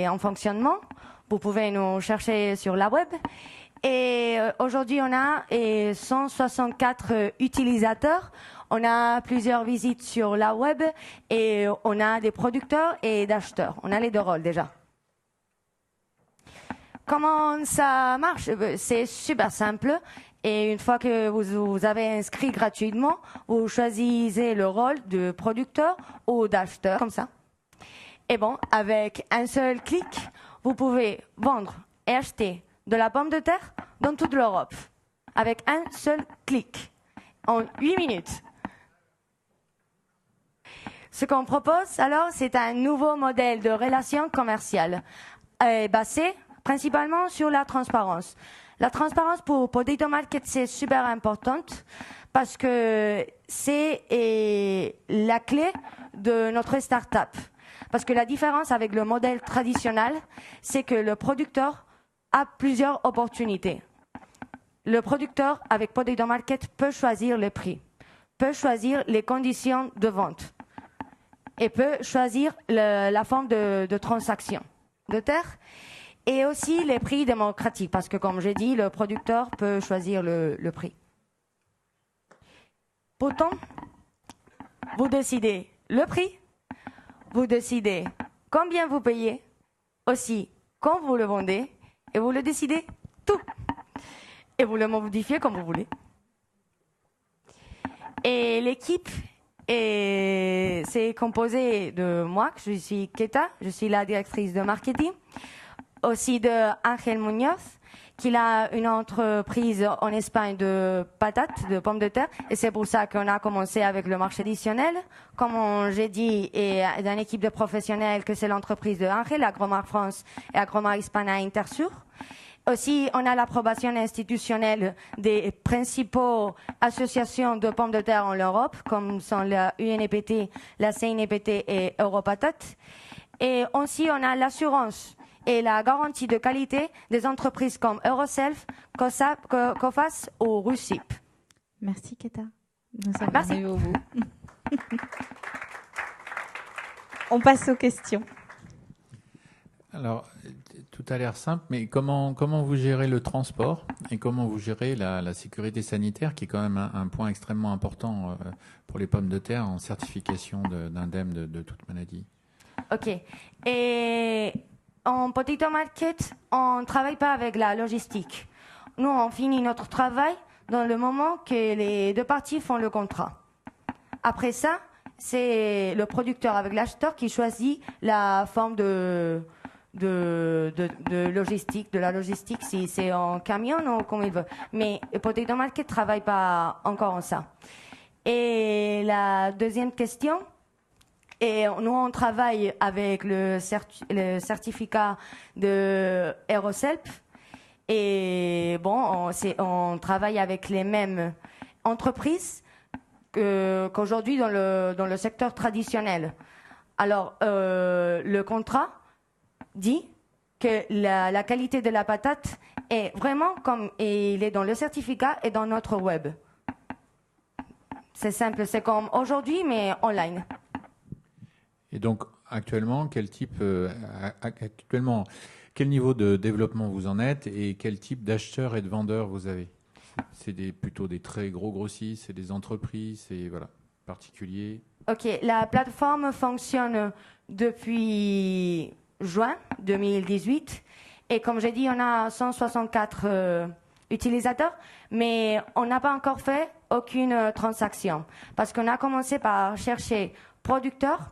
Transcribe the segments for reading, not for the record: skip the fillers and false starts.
est en fonctionnement. Vous pouvez nous chercher sur la web. Et aujourd'hui, on a 164 utilisateurs. On a plusieurs visites sur la web et on a des producteurs et d'acheteurs. On a les deux rôles déjà. Comment ça marche? C'est super simple. Et une fois que vous avez inscrit gratuitement, vous choisissez le rôle de producteur ou d'acheteur, comme ça. Et bon, avec un seul clic, vous pouvez vendre et acheter de la pomme de terre dans toute l'Europe. Avec un seul clic, en 8 minutes. Ce qu'on propose, alors, c'est un nouveau modèle de relation commerciale basé principalement sur la transparence. La transparence pour Potato Market, c'est super importante parce que c'est la clé de notre start-up. Parce que la différence avec le modèle traditionnel, c'est que le producteur a plusieurs opportunités. Le producteur, avec Potato Market, peut choisir le prix, peut choisir les conditions de vente et peut choisir la forme de transaction de terre et aussi les prix démocratiques parce que, comme j'ai dit, le producteur peut choisir le prix. Pourtant, vous décidez le prix, vous décidez combien vous payez, aussi quand vous le vendez et vous le décidez tout. Et vous le modifiez comme vous voulez. Et l'équipe c'est composé de moi, je suis Keta, je suis la directrice de marketing, aussi de Ángel Muñoz, qui a une entreprise en Espagne de patates, de pommes de terre, et c'est pour ça qu'on a commencé avec le marché additionnel. Comme j'ai dit, et d'une équipe de professionnels, que c'est l'entreprise de Ángel, Agromar France et Agromar Hispana Intersur. Aussi, on a l'approbation institutionnelle des principaux associations de pommes de terre en Europe, comme sont la UNEPT, la CNEPT et Europatat. Et aussi, on a l'assurance et la garantie de qualité des entreprises comme Euroself, COFAS ou Rusip. Merci Keta. Nous sommes Merci. arrivés au bout. On passe aux questions. Alors, tout a l'air simple, mais comment vous gérez le transport et comment vous gérez la sécurité sanitaire, qui est quand même un point extrêmement important pour les pommes de terre en certification d'indemne de toute maladie? Ok. Et en Potato Market, on ne travaille pas avec la logistique. Nous, on finit notre travail dans le moment que les deux parties font le contrat. Après ça, c'est le producteur avec l'acheteur qui choisit la forme de logistique, de la logistique, si c'est en camion ou comme il veut. Mais Potato Market ne travaille pas encore en ça. Et la deuxième question, et nous on travaille avec le certificat de Euroselp. Et bon, on travaille avec les mêmes entreprises qu'aujourd'hui dans le secteur traditionnel. Alors, le contrat dit que la qualité de la patate est vraiment comme il est dans le certificat et dans notre web. C'est simple, c'est comme aujourd'hui, mais online. Et donc, actuellement, quel niveau de développement vous en êtes et quel type d'acheteurs et de vendeurs vous avez? C'est plutôt des très gros grossistes, c'est des entreprises, c'est particuliers? Ok, la plateforme fonctionne depuis juin 2018 et comme j'ai dit, on a 164 utilisateurs, mais on n'a pas encore fait aucune transaction parce qu'on a commencé par chercher producteurs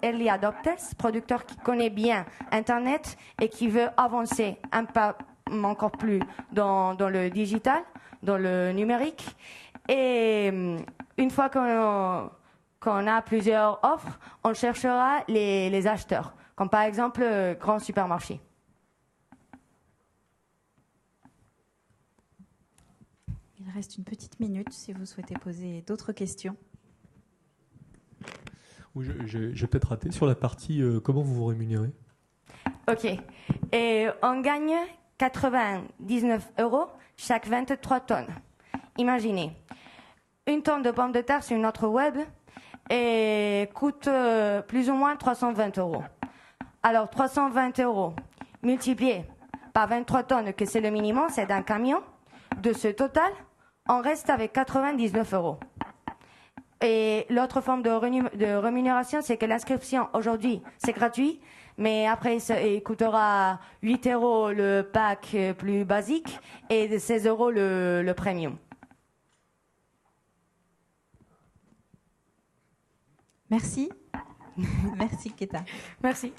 early adopters, producteurs qui connaissent bien Internet et qui veulent avancer un pas encore plus dans le digital, dans le numérique. Et une fois qu'on a plusieurs offres, on cherchera les acheteurs, comme par exemple grand supermarché. Il reste une petite minute si vous souhaitez poser d'autres questions. Oui, j'ai peut-être raté sur la partie comment vous vous rémunérez. Ok. Et on gagne 99 € chaque 23 tonnes. Imaginez, une tonne de pommes de terre sur notre web et coûte plus ou moins 320 €. Alors 320 € multiplié par 23 tonnes, que c'est le minimum, c'est d'un camion. De ce total, on reste avec 99 €. Et l'autre forme de rémunération, c'est que l'inscription aujourd'hui, c'est gratuit, mais après, il coûtera 8 € le pack plus basique et 16 € le premium. Merci. Merci, Keta. Merci.